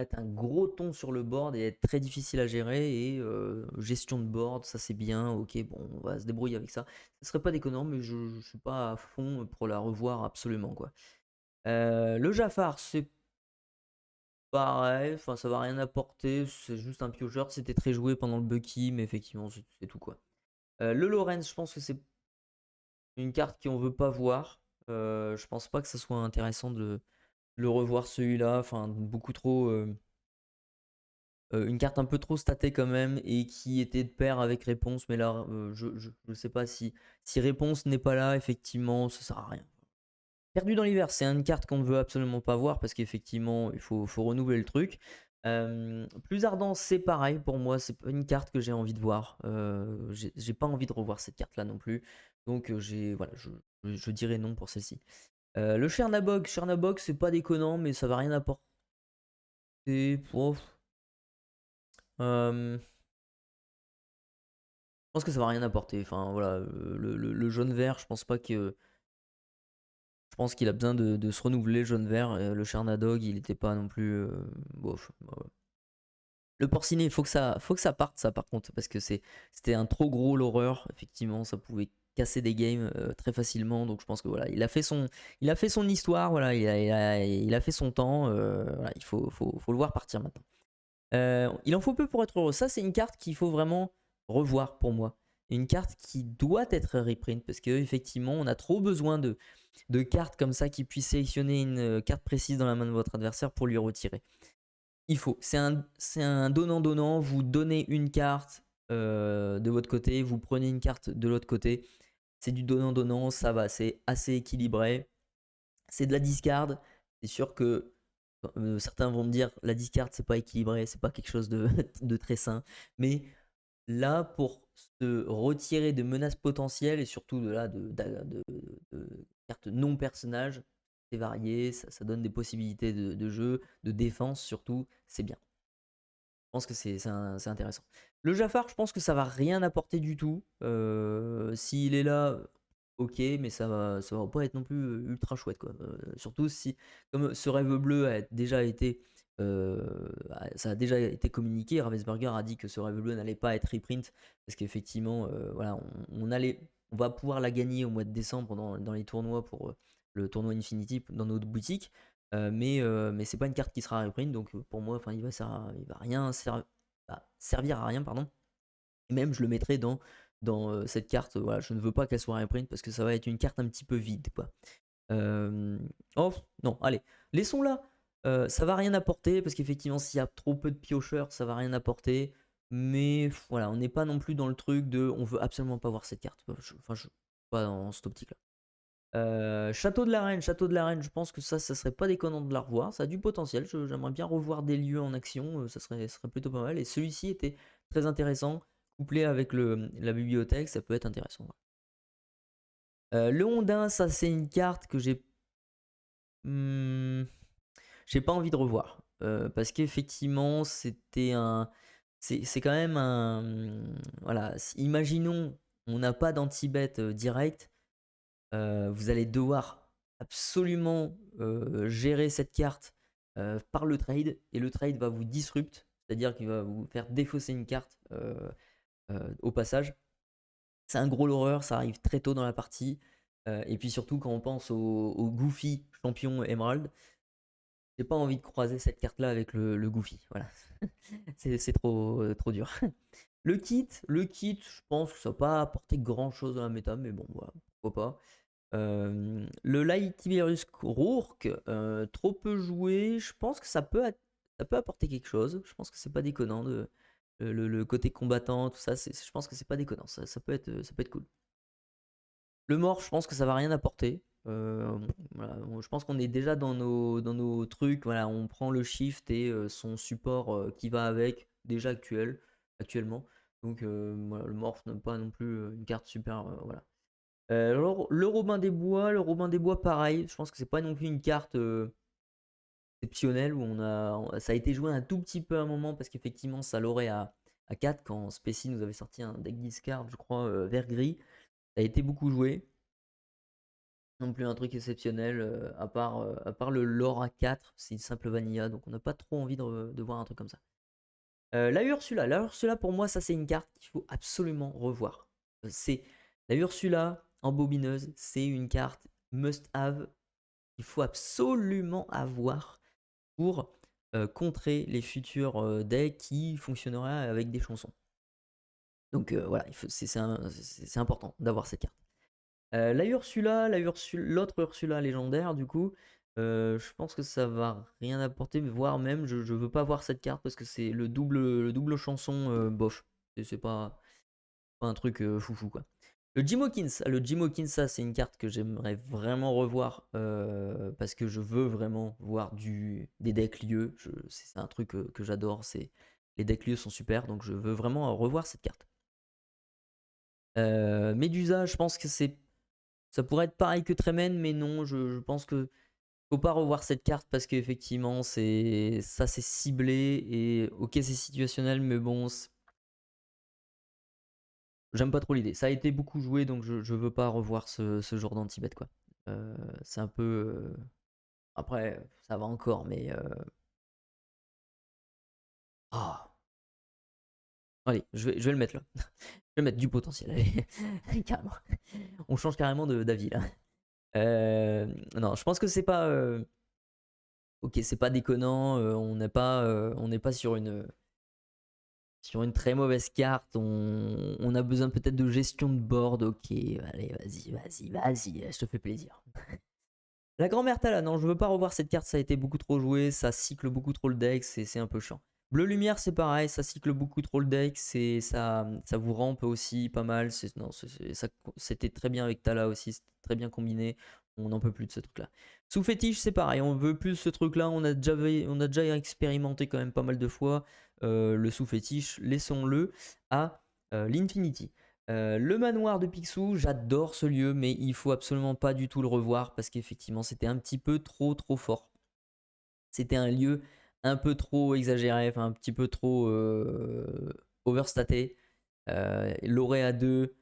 être un gros ton sur le board et être très difficile à gérer. Et gestion de board, ça c'est bien. Ok, bon, on va se débrouiller avec ça. Ce serait pas déconnant, mais je ne suis pas à fond pour la revoir absolument, quoi. Le Jafar, c'est pareil, enfin ça va rien apporter, c'est juste un piocheur, c'était très joué pendant le Bucky, mais effectivement c'est tout quoi. Le Lorenz, je pense que c'est une carte qu'on veut pas voir. Je pense pas que ça soit intéressant de le revoir celui-là, enfin beaucoup trop... une carte un peu trop statée quand même et qui était de pair avec réponse, mais là je sais pas si réponse n'est pas là, effectivement ça sert à rien. Perdu dans l'hiver, c'est une carte qu'on ne veut absolument pas voir parce qu'effectivement, il faut renouveler le truc. Plus ardent, c'est pareil pour moi, c'est pas une carte que j'ai envie de voir. J'ai pas envie de revoir cette carte-là non plus. Donc voilà, je dirais non pour celle-ci. Le Chernabog, c'est pas déconnant, mais ça va rien apporter. Pouf. Je pense que ça va rien apporter. Enfin voilà, le jaune-vert, je pense pas que. Je pense qu'il a besoin de se renouveler, jaune-vert. Le Chernadog, il était pas non plus. Bof. Bah ouais. Le porciné, faut que ça parte, ça par contre, parce que c'était un trop gros l'horreur. Effectivement, ça pouvait casser des games très facilement. Donc je pense que voilà, il a fait son histoire, voilà, il a fait son temps. Voilà, faut le voir partir maintenant. Il en faut peu pour être heureux. Ça, c'est une carte qu'il faut vraiment revoir pour moi. Une carte qui doit être reprint parce qu'effectivement, on a trop besoin de cartes comme ça qui puissent sélectionner une carte précise dans la main de votre adversaire pour lui retirer. Il faut. C'est un donnant-donnant. Vous donnez une carte de votre côté, vous prenez une carte de l'autre côté. C'est du donnant-donnant, ça va, c'est assez équilibré. C'est de la discard. C'est sûr que certains vont me dire la discard c'est pas équilibré, c'est pas quelque chose de, de très sain. Mais là, pour se retirer de menaces potentielles et surtout de cartes non personnages, c'est varié, ça donne des possibilités de jeu, de défense surtout, c'est bien. Je pense que c'est intéressant. Le Jafar, je pense que ça va rien apporter du tout. S'il est là, ok, mais ça va pas être non plus ultra chouette, quoi. Surtout si, comme ce rêve bleu ça a déjà été communiqué, Ravensburger a dit que ce rêve bleu n'allait pas être reprint parce qu'effectivement, voilà, on va pouvoir la gagner au mois de décembre dans les tournois pour le tournoi Infinity dans notre boutique. Mais c'est pas une carte qui sera reprint, donc pour moi, enfin, il va rien servir à rien, pardon. Et même, je le mettrai dans cette carte. Voilà, je ne veux pas qu'elle soit reprint parce que ça va être une carte un petit peu vide, quoi. Oh non, allez, laissons-la. Ça va rien apporter parce qu'effectivement, s'il y a trop peu de piocheurs, ça va rien apporter. Mais voilà, on n'est pas non plus dans le truc de on veut absolument pas voir cette carte. Enfin, je suis pas dans cette optique-là. Château de la Reine, je pense que ça serait pas déconnant de la revoir. Ça a du potentiel. J'aimerais bien revoir des lieux en action. Ça serait plutôt pas mal. Et celui-ci était très intéressant. Couplé avec la bibliothèque, ça peut être intéressant. Le Hondin, ça c'est une carte que j'ai pas envie de revoir. Parce qu'effectivement, c'est quand même un. Voilà, imaginons, on n'a pas d'anti-bet direct. Vous allez devoir absolument gérer cette carte par le trade et le trade va vous disrupt, c'est-à-dire qu'il va vous faire défausser une carte au passage. C'est un gros horreur, ça arrive très tôt dans la partie. Et puis surtout quand on pense au Goofy champion Emerald, j'ai pas envie de croiser cette carte là avec le Goofy. Voilà, c'est trop dur. Le kit, je pense que ça va pas apporter grand chose dans la méta, mais bon, voilà, pourquoi pas. Le Light Tiberius Rourke, trop peu joué, je pense que ça peut apporter quelque chose. Je pense que c'est pas déconnant le côté combattant, tout ça, je pense que c'est pas déconnant. Ça peut être cool. Le mort, je pense que ça va rien apporter. Voilà, je pense qu'on est déjà dans nos trucs. Voilà, on prend le shift et son support qui va avec, déjà actuellement. Donc voilà, le morph n'a pas non plus une carte super. Voilà. Alors, le Robin des Bois, pareil. Je pense que c'est pas non plus une carte exceptionnelle où ça a été joué un tout petit peu à un moment parce qu'effectivement, ça l'aurait à 4 quand Spécy nous avait sorti un deck discard, je crois, vert gris. Ça a été beaucoup joué. Non plus un truc exceptionnel, à part le lore à 4, c'est une simple vanilla, donc on n'a pas trop envie de voir un truc comme ça. La Ursula pour moi, ça c'est une carte qu'il faut absolument revoir. C'est la Ursula en bobineuse, c'est une carte must-have qu'il faut absolument avoir pour contrer les futurs decks qui fonctionneraient avec des chansons. Donc voilà, c'est important d'avoir cette carte. La Ursula, l'autre Ursula légendaire, du coup, je pense que ça va rien apporter, voire même, je veux pas voir cette carte parce que c'est le double chanson, bof. C'est pas un truc foufou, quoi. Le Jim Hawkins, ça, c'est une carte que j'aimerais vraiment revoir parce que je veux vraiment voir des decks lieux. C'est un truc que j'adore. Les decks lieux sont super, donc je veux vraiment revoir cette carte. Medusa, je pense que ça pourrait être pareil que Tremen, mais non, je pense que faut pas revoir cette carte parce qu'effectivement, c'est ciblé et ok, c'est situationnel, mais bon, j'aime pas trop l'idée. Ça a été beaucoup joué, donc je veux pas revoir ce genre d'anti-bet, quoi. C'est un peu. Après, ça va encore, mais. Ah. Allez, je vais le mettre là. Je vais mettre du potentiel, allez. Carrément. On change carrément d'avis là. Non, je pense que c'est pas. Ok, c'est pas déconnant. On n'est pas sur une très mauvaise carte. On a besoin peut-être de gestion de board. Ok, allez, vas-y, je te fais plaisir. La grand-mère Tala, non, je veux pas revoir cette carte, ça a été beaucoup trop joué, ça cycle beaucoup trop le deck, c'est un peu chiant. Bleu Lumière, c'est pareil, ça cycle beaucoup trop le deck, ça vous rampe aussi pas mal. C'était très bien avec Tala aussi, c'était très bien combiné. On n'en peut plus de ce truc-là. Sous fétiche, c'est pareil, on veut plus ce truc-là, on a déjà expérimenté quand même pas mal de fois le sous fétiche, laissons-le à l'Infinity. Le manoir de Picsou, j'adore ce lieu, mais il faut absolument pas du tout le revoir parce qu'effectivement c'était un petit peu trop fort. C'était un lieu un peu trop exagéré, enfin un petit peu trop overstaté. Lauréat 2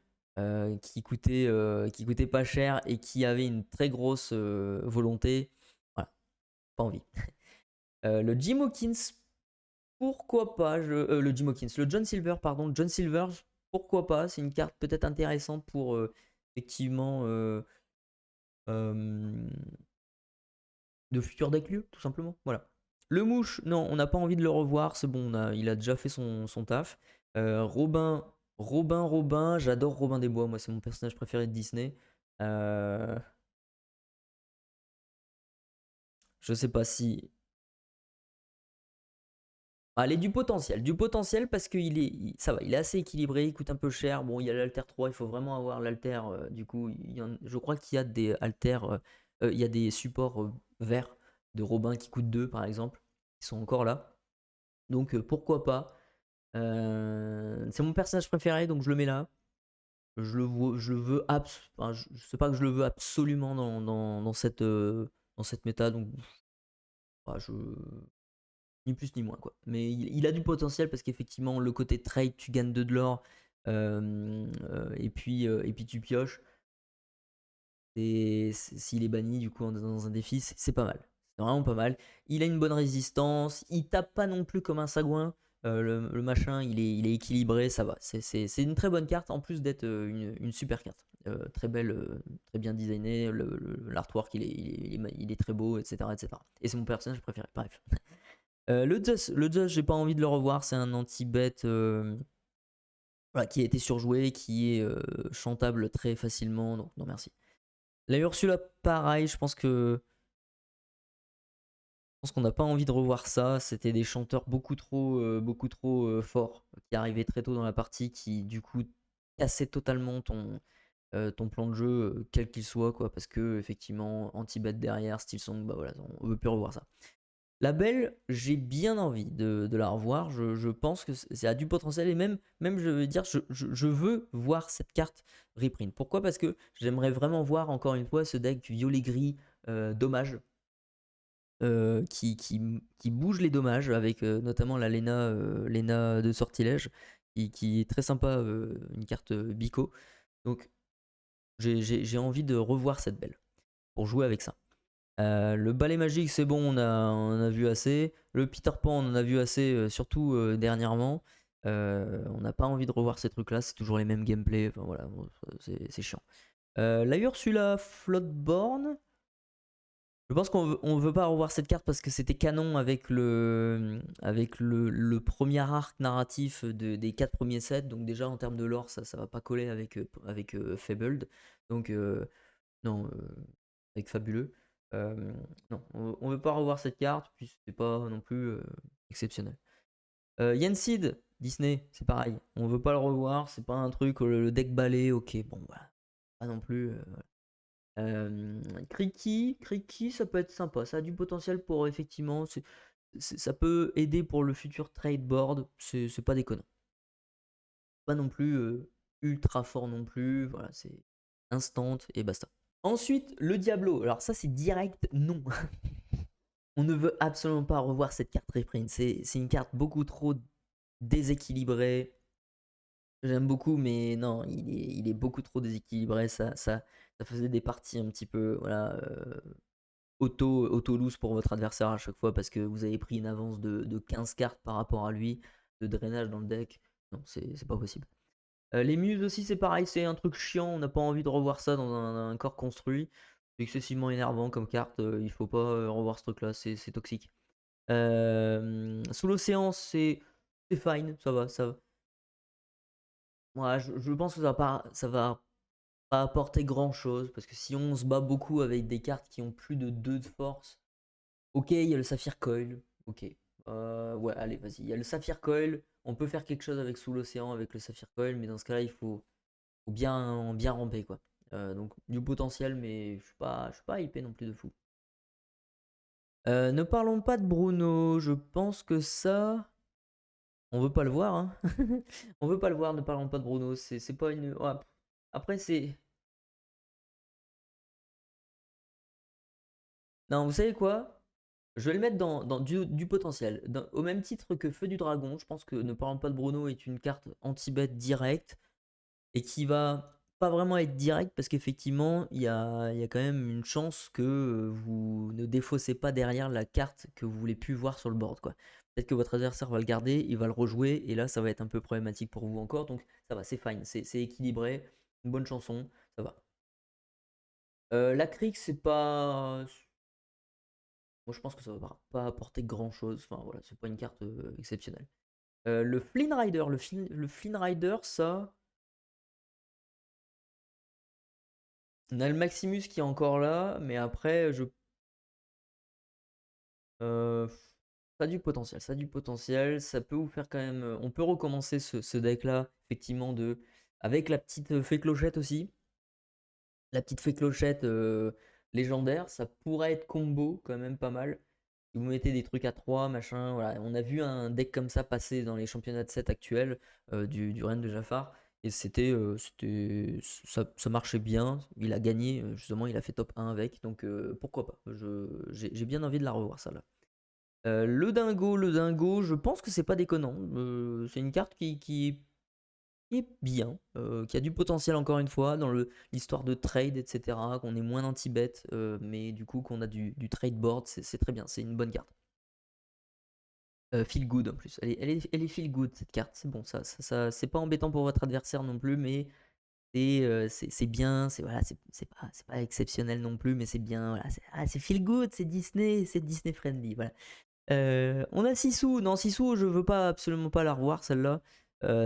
qui coûtait pas cher et qui avait une très grosse volonté. Voilà, pas envie. Le Jim Hawkins, pourquoi pas le Jim Hawkins, le John Silver, pardon, John Silver, pourquoi pas, c'est une carte peut-être intéressante pour effectivement euh, de futurs decks lieux, tout simplement. Voilà. Le Mouche, non, on n'a pas envie de le revoir, c'est bon, il a déjà fait son taf. Robin, j'adore Robin des Bois, moi c'est mon personnage préféré de Disney. Euh, je sais pas si. Allez, du potentiel parce qu'il ça va, il est assez équilibré, il coûte un peu cher. Bon, il y a l'Alter 3, il faut vraiment avoir l'Alter. Du coup, je crois qu'il y a des Alter, il y a des supports verts de Robin qui coûtent 2 par exemple, qui sont encore là. Donc pourquoi pas. C'est mon personnage préféré, donc je le mets là. Je le veux enfin, je sais pas que je le veux absolument dans cette méta, donc bah, ni plus ni moins quoi. Mais il a du potentiel parce qu'effectivement le côté trade, tu gagnes de l'or et puis tu pioches. S'il est banni du coup dans un défi, c'est pas mal. C'est vraiment pas mal. Il a une bonne résistance, il tape pas non plus comme un sagouin. Le machin, il est équilibré, ça va. C'est une très bonne carte en plus d'être une super carte. Très belle, très bien designée. L'artwork il est très beau, etc. etc. Et c'est mon personnage préféré. Bref. Le Zeus, j'ai pas envie de le revoir. C'est un anti-bet voilà, qui a été surjoué, qui est chantable très facilement. Donc non, merci. La Ursula, pareil. Je pense qu'on n'a pas envie de revoir ça. C'était des chanteurs beaucoup trop forts qui arrivaient très tôt dans la partie, qui du coup cassaient totalement ton plan de jeu, quel qu'il soit, quoi, parce que effectivement, anti-bet derrière, Steel Song, bah voilà, on veut plus revoir ça. La belle, j'ai bien envie de la revoir. Je pense que ça a du potentiel et même je veux dire, je veux voir cette carte reprint. Pourquoi? Parce que j'aimerais vraiment voir encore une fois ce deck violet-gris dommage qui bouge les dommages avec notamment la Lena de sortilège qui est très sympa, une carte Bico. Donc j'ai envie de revoir cette belle pour jouer avec ça. Le balai magique, c'est bon, on a vu assez. Le Peter Pan, on en a vu assez, surtout dernièrement. On n'a pas envie de revoir ces trucs-là, c'est toujours les mêmes gameplays. Enfin voilà, bon, c'est chiant. La Ursula Floodborn, je pense qu'on veut pas revoir cette carte parce que c'était canon avec le premier arc narratif des 4 premiers sets. Donc, déjà en termes de lore, ça va pas coller avec Fabled. Donc, non, avec Fabuleux. Non, on veut pas revoir cette carte, puis c'est pas non plus exceptionnel. Yensid, Disney, c'est pareil. On veut pas le revoir, c'est pas un truc, le deck balai, ok, bon, voilà. Pas non plus. Kriki, ça peut être sympa. Ça a du potentiel pour effectivement. Ça peut aider pour le futur trade board. C'est pas déconnant. Pas non plus ultra fort non plus. Voilà, c'est instant et basta. Ensuite, le Diablo. Alors, ça, c'est direct non. On ne veut absolument pas revoir cette carte reprint. C'est une carte beaucoup trop déséquilibrée. J'aime beaucoup, mais non, il est beaucoup trop déséquilibré. Ça faisait des parties un petit peu voilà, auto-lose pour votre adversaire à chaque fois parce que vous avez pris une avance de 15 cartes par rapport à lui, de drainage dans le deck. Non, c'est pas possible. Les muses aussi, c'est pareil, c'est un truc chiant. On n'a pas envie de revoir ça dans un corps construit. C'est excessivement énervant comme carte. Il faut pas revoir ce truc-là, c'est toxique. Sous l'océan, c'est fine, ça va, ça va. Moi, je pense que ça va pas apporter grand chose parce que si on se bat beaucoup avec des cartes qui ont plus de 2 de force, ok, il y a le Saphir Coil, ok. Ouais, allez, vas-y, il y a le Saphir Coil, on peut faire quelque chose avec sous l'océan avec le Saphir Coil, mais dans ce cas-là, il faut bien ramper quoi. Donc du potentiel, mais je suis pas hypé non plus de fou. Ne parlons pas de Bruno, je pense que ça. On veut pas le voir, hein. On veut pas le voir, ne parlons pas de Bruno. C'est pas une. Ouais, après, c'est. Non, vous savez quoi? Je vais le mettre dans du potentiel. Au même titre que Feu du Dragon, je pense que Ne parlons pas de Bruno est une carte anti-bet directe et qui va pas vraiment être directe parce qu'effectivement, il y a quand même une chance que vous ne défaussez pas derrière la carte que vous voulez plus voir sur le board, quoi. Peut-être que votre adversaire va le garder, il va le rejouer et là, ça va être un peu problématique pour vous encore. Donc, ça va, c'est fine, c'est équilibré, une bonne chanson, ça va. La crique, c'est pas. Moi, je pense que ça va pas apporter grand chose. Enfin, voilà, c'est pas une carte exceptionnelle. Le Flynn Rider, le Flynn Rider, ça. On a le Maximus qui est encore là, mais après, euh, ça a du potentiel. Ça a du potentiel. Ça peut vous faire quand même. On peut recommencer ce deck-là, effectivement, avec la petite fée clochette aussi. La petite fée clochette légendaire, ça pourrait être combo quand même pas mal. Si vous mettez des trucs à 3, machin, voilà. On a vu un deck comme ça passer dans les championnats de 7 actuels du Reign de Jafar. Et ça marchait bien. Il a gagné, justement, il a fait top 1 avec. Donc pourquoi pas. J'ai bien envie de la revoir, ça là. Le dingo, je pense que c'est pas déconnant. C'est une carte qui est bien, qui a du potentiel encore une fois dans l'histoire de trade, etc. Qu'on est moins anti-bet, mais du coup qu'on a du trade board, c'est très bien, c'est une bonne carte. Feel good en plus, elle est feel good cette carte, c'est bon, c'est pas embêtant pour votre adversaire non plus, mais c'est bien, c'est pas exceptionnel non plus, mais c'est bien, voilà, c'est feel good, c'est Disney friendly, voilà. On a Sissou. Non, Sissou, je veux pas absolument pas la revoir celle-là.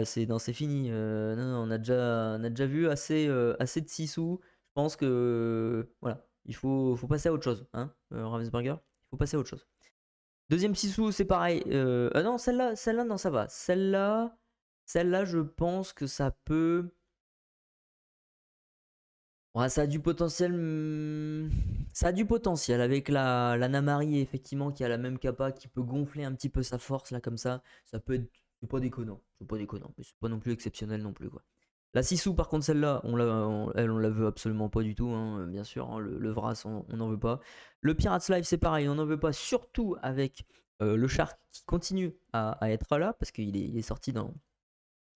C'est fini. Non, non, on a déjà vu assez de Sissou. Je pense que voilà, il faut passer à autre chose, hein, Ravensburger. Il faut passer à autre chose. Deuxième Sissou, c'est pareil. Ah non, celle-là, non, ça va. Celle-là, je pense que ça peut. Ouais, ça a du potentiel, ça a du potentiel avec la Namari effectivement qui a la même capa, qui peut gonfler un petit peu sa force là comme ça peut être, c'est pas déconnant, mais c'est pas non plus exceptionnel non plus quoi. La Sissou par contre celle-là, on la veut absolument pas du tout, hein, bien sûr, hein, le Vras on n'en veut pas. Le Pirates Live c'est pareil, on n'en veut pas, surtout avec le Shark qui continue à être là, parce il est sorti dans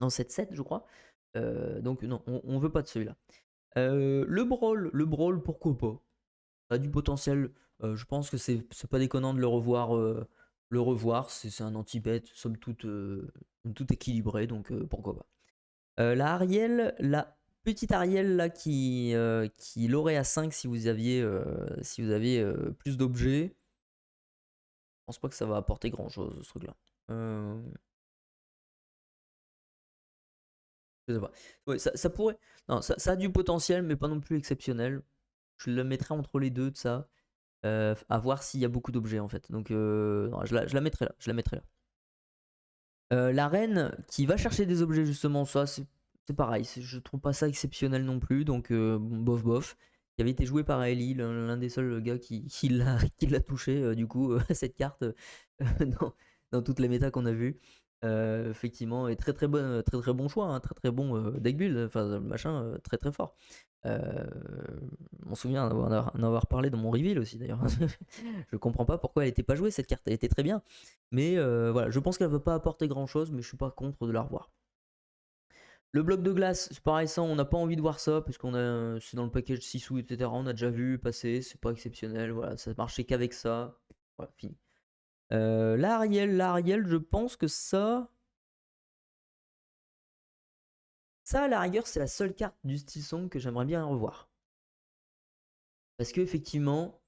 cette set je crois. Donc non, on veut pas de celui-là. Le Brawl, pourquoi pas? Ça a du potentiel. Je pense que c'est pas déconnant de le revoir. C'est un anti-bête, somme toute équilibré, donc pourquoi pas. La petite Ariel là qui l'aurait à 5 si vous aviez plus d'objets. Je pense pas que ça va apporter grand chose ce truc-là. Je sais pas. Ouais, ça pourrait. Non, ça a du potentiel, mais pas non plus exceptionnel. Je le mettrais entre les deux de ça. À voir s'il y a beaucoup d'objets en fait. Donc non, je la mettrai là. Je la mettrai là. La reine qui va chercher des objets justement, ça c'est pareil. Je trouve pas ça exceptionnel non plus. Donc bon, bof bof. Qui avait été joué par Ellie, l'un des seuls gars qui l'a touché du coup cette carte dans toutes les méta qu'on a vues. Effectivement, et très très bon choix, hein, très très bon deck build, enfin machin, très très fort. On se souvient d'en avoir parlé dans mon reveal aussi d'ailleurs. Je comprends pas pourquoi elle était pas jouée cette carte, elle était très bien. Mais voilà, je pense qu'elle va pas apporter grand chose, mais je suis pas contre de la revoir. Le bloc de glace, c'est pareil, ça on n'a pas envie de voir ça, parce c'est dans le package 6 sous, etc. On a déjà vu passer, c'est pas exceptionnel, voilà, ça marchait qu'avec ça. Voilà, fini. L'Ariel, je pense que ça, à la rigueur, c'est la seule carte du style song que j'aimerais bien revoir. Parce que effectivement,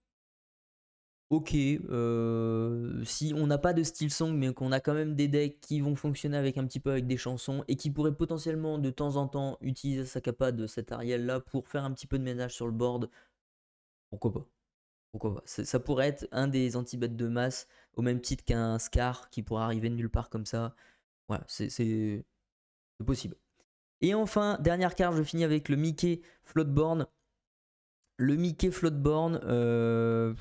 ok, si on n'a pas de style song, mais qu'on a quand même des decks qui vont fonctionner avec un petit peu avec des chansons et qui pourraient potentiellement de temps en temps utiliser sa capa de cet Ariel là pour faire un petit peu de ménage sur le board, pourquoi pas? Pourquoi pas? Ça pourrait être un des anti-bêtes de masse, au même titre qu'un Scar qui pourrait arriver de nulle part comme ça. Voilà, c'est possible. Et enfin, dernière carte, je finis avec le Mickey Floatborn. Le Mickey Floatborn, je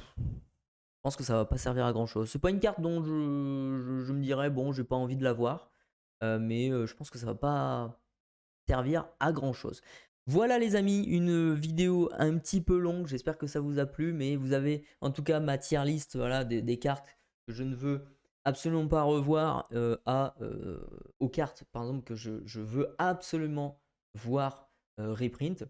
pense que ça va pas servir à grand chose. C'est pas une carte dont je me dirais, bon, j'ai pas envie de l'avoir. Mais je pense que ça va pas servir à grand chose. Voilà les amis, une vidéo un petit peu longue, j'espère que ça vous a plu, mais vous avez en tout cas ma tier list, voilà, des cartes que je ne veux absolument pas revoir aux cartes par exemple que je veux absolument voir reprint.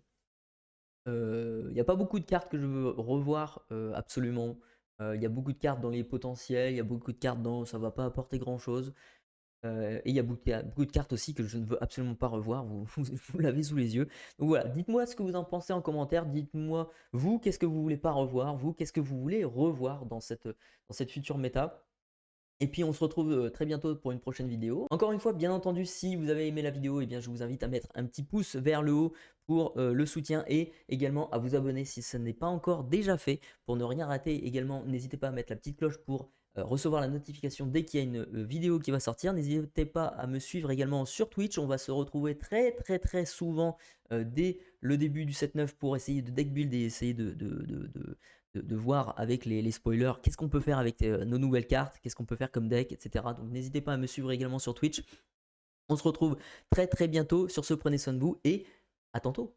Il n'y a pas beaucoup de cartes que je veux revoir absolument. Il y a beaucoup de cartes dans les potentiels, il y a beaucoup de cartes dans ça va pas apporter grand chose. Et il y a beaucoup de cartes aussi que je ne veux absolument pas revoir, vous l'avez sous les yeux. Donc voilà, dites-moi ce que vous en pensez en commentaire, dites-moi vous, qu'est-ce que vous voulez pas revoir, vous, qu'est-ce que vous voulez revoir dans cette future méta. Et puis on se retrouve très bientôt pour une prochaine vidéo. Encore une fois, bien entendu, si vous avez aimé la vidéo, eh bien, je vous invite à mettre un petit pouce vers le haut pour le soutien et également à vous abonner si ce n'est pas encore déjà fait pour ne rien rater. Également, n'hésitez pas à mettre la petite cloche pour recevoir la notification dès qu'il y a une vidéo qui va sortir. N'hésitez pas à me suivre également sur Twitch. On va se retrouver très très très souvent dès le début du 7-9 pour essayer de deck build et essayer de voir avec les spoilers qu'est-ce qu'on peut faire avec nos nouvelles cartes, qu'est-ce qu'on peut faire comme deck, etc. Donc n'hésitez pas à me suivre également sur Twitch. On se retrouve très très bientôt. Sur ce, prenez soin de vous et à tantôt.